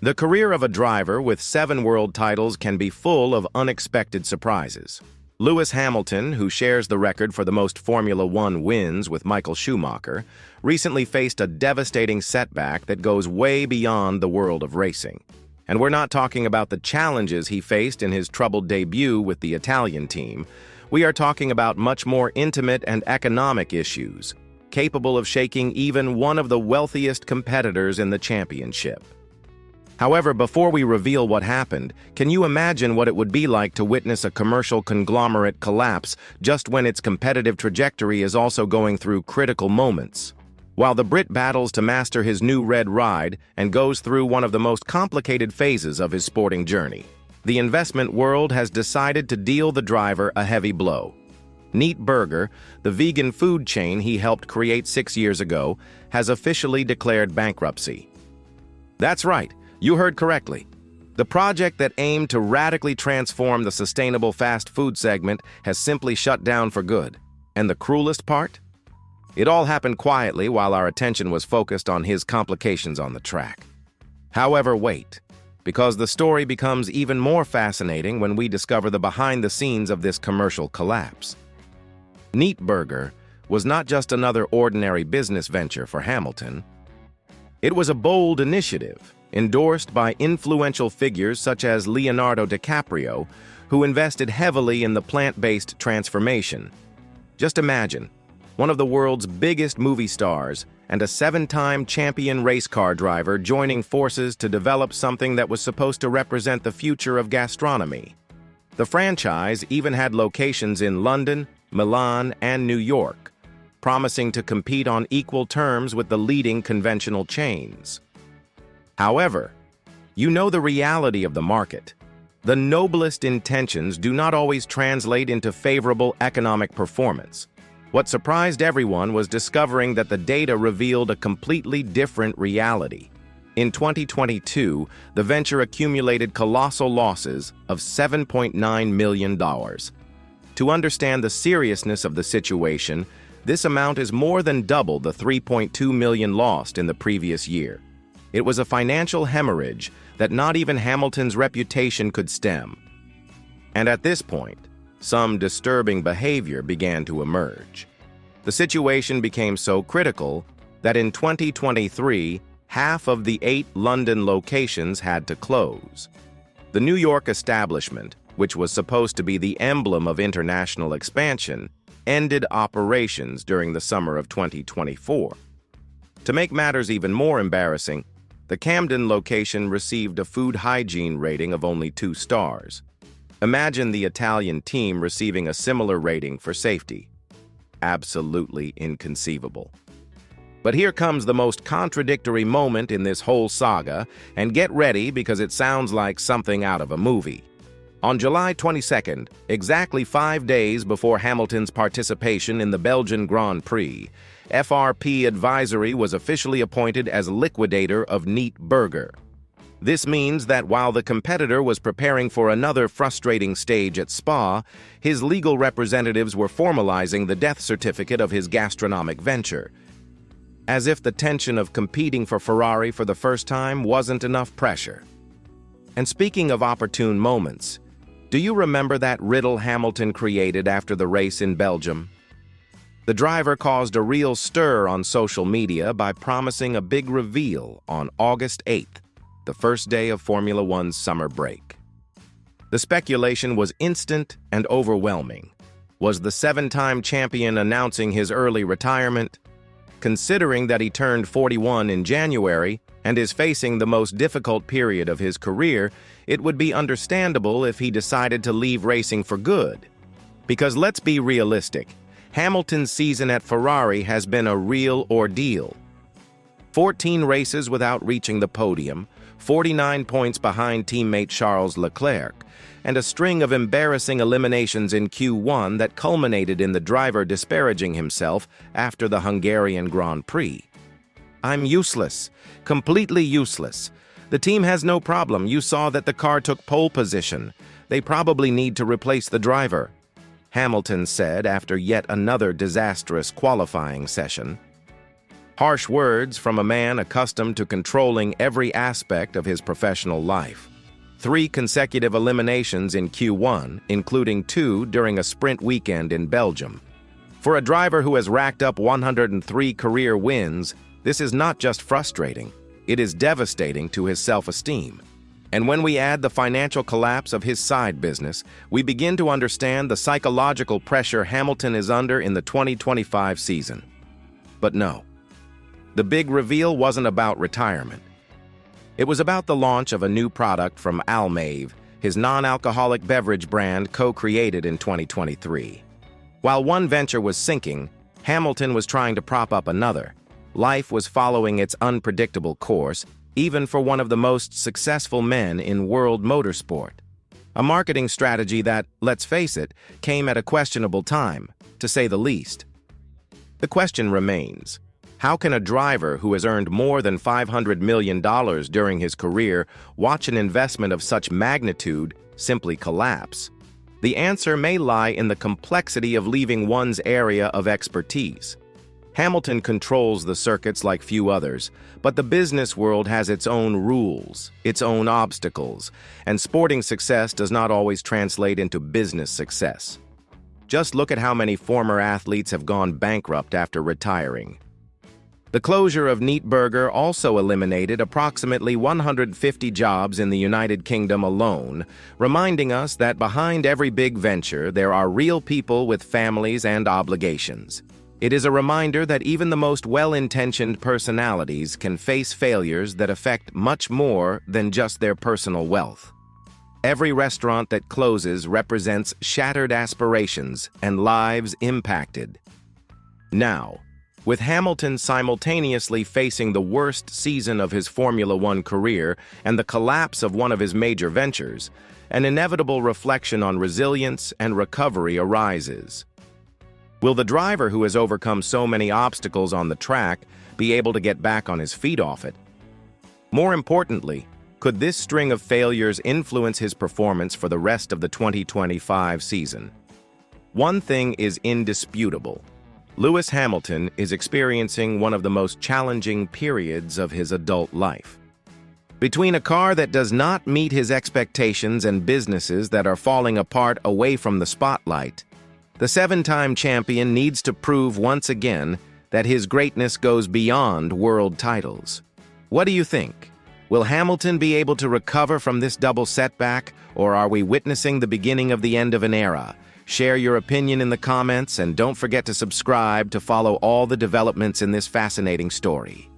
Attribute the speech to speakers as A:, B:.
A: The career of a driver with 7 world titles can be full of unexpected surprises. Lewis Hamilton, who shares the record for the most Formula One wins with Michael Schumacher, recently faced a devastating setback that goes way beyond the world of racing. And we're not talking about the challenges he faced in his troubled debut with the Italian team. We are talking about much more intimate and economic issues, capable of shaking even one of the wealthiest competitors in the championship. However, before we reveal what happened, can you imagine what it would be like to witness a commercial conglomerate collapse just when its competitive trajectory is also going through critical moments? While the Brit battles to master his new red ride and goes through one of the most complicated phases of his sporting journey, the investment world has decided to deal the driver a heavy blow. Neat Burger, the vegan food chain he helped create 6 years ago, has officially declared bankruptcy. That's right. You heard correctly. The project that aimed to radically transform the sustainable fast food segment has simply shut down for good. And the cruelest part? It all happened quietly while our attention was focused on his complications on the track. However, wait, because the story becomes even more fascinating when we discover the behind the scenes of this commercial collapse. Neat Burger was not just another ordinary business venture for Hamilton. It was a bold initiative, endorsed by influential figures such as Leonardo DiCaprio, who invested heavily in the plant-based transformation. Just imagine, one of the world's biggest movie stars and a 7-time champion race car driver joining forces to develop something that was supposed to represent the future of gastronomy. The franchise even had locations in London, Milan, and New York, promising to compete on equal terms with the leading conventional chains. However, you know the reality of the market. The noblest intentions do not always translate into favorable economic performance. What surprised everyone was discovering that the data revealed a completely different reality. In 2022, the venture accumulated colossal losses of $7.9 million. To understand the seriousness of the situation, this amount is more than double the $3.2 million lost in the previous year. It was a financial hemorrhage that not even Hamilton's reputation could stem. And at this point, some disturbing behavior began to emerge. The situation became so critical that in 2023, half of the 8 London locations had to close. The New York establishment, which was supposed to be the emblem of international expansion, ended operations during the summer of 2024. To make matters even more embarrassing, the Camden location received a food hygiene rating of only 2 stars. Imagine the Italian team receiving a similar rating for safety. Absolutely inconceivable. But here comes the most contradictory moment in this whole saga, and get ready because it sounds like something out of a movie. On July 22nd, exactly 5 days before Hamilton's participation in the Belgian Grand Prix, FRP Advisory was officially appointed as liquidator of Neat Burger. This means that while the competitor was preparing for another frustrating stage at Spa, his legal representatives were formalizing the death certificate of his gastronomic venture. As if the tension of competing for Ferrari for the first time wasn't enough pressure. And speaking of opportune moments, do you remember that riddle Hamilton created after the race in Belgium? The driver caused a real stir on social media by promising a big reveal on August 8th, the first day of Formula One's summer break. The speculation was instant and overwhelming. Was the 7-time champion announcing his early retirement? Considering that he turned 41 in January and is facing the most difficult period of his career, it would be understandable if he decided to leave racing for good. Because let's be realistic, Hamilton's season at Ferrari has been a real ordeal. 14 races without reaching the podium, 49 points behind teammate Charles Leclerc, and a string of embarrassing eliminations in Q1 that culminated in the driver disparaging himself after the Hungarian Grand Prix. "I'm useless, completely useless. The team has no problem. You saw that the car took pole position. They probably need to replace the driver," Hamilton said after yet another disastrous qualifying session. Harsh words from a man accustomed to controlling every aspect of his professional life. 3 consecutive eliminations in Q1, including 2 during a sprint weekend in Belgium. For a driver who has racked up 103 career wins, this is not just frustrating, it is devastating to his self-esteem. And when we add the financial collapse of his side business, we begin to understand the psychological pressure Hamilton is under in the 2025 season. But no, the big reveal wasn't about retirement. It was about the launch of a new product from Almave, his non-alcoholic beverage brand co-created in 2023. While one venture was sinking, Hamilton was trying to prop up another. Life was following its unpredictable course, even for one of the most successful men in world motorsport. A marketing strategy that, let's face it, came at a questionable time, to say the least. The question remains, how can a driver who has earned more than $500 million during his career watch an investment of such magnitude simply collapse? The answer may lie in the complexity of leaving one's area of expertise. Hamilton controls the circuits like few others, but the business world has its own rules, its own obstacles, and sporting success does not always translate into business success. Just look at how many former athletes have gone bankrupt after retiring. The closure of Neatburger also eliminated approximately 150 jobs in the United Kingdom alone, reminding us that behind every big venture there are real people with families and obligations. It is a reminder that even the most well-intentioned personalities can face failures that affect much more than just their personal wealth. Every restaurant that closes represents shattered aspirations and lives impacted. Now, with Hamilton simultaneously facing the worst season of his Formula One career and the collapse of one of his major ventures, an inevitable reflection on resilience and recovery arises. Will the driver who has overcome so many obstacles on the track be able to get back on his feet off it? More importantly, could this string of failures influence his performance for the rest of the 2025 season? One thing is indisputable. Lewis Hamilton is experiencing one of the most challenging periods of his adult life. Between a car that does not meet his expectations and businesses that are falling apart away from the spotlight, the 7-time champion needs to prove once again that his greatness goes beyond world titles. What do you think? Will Hamilton be able to recover from this double setback, or are we witnessing the beginning of the end of an era? Share your opinion in the comments and don't forget to subscribe to follow all the developments in this fascinating story.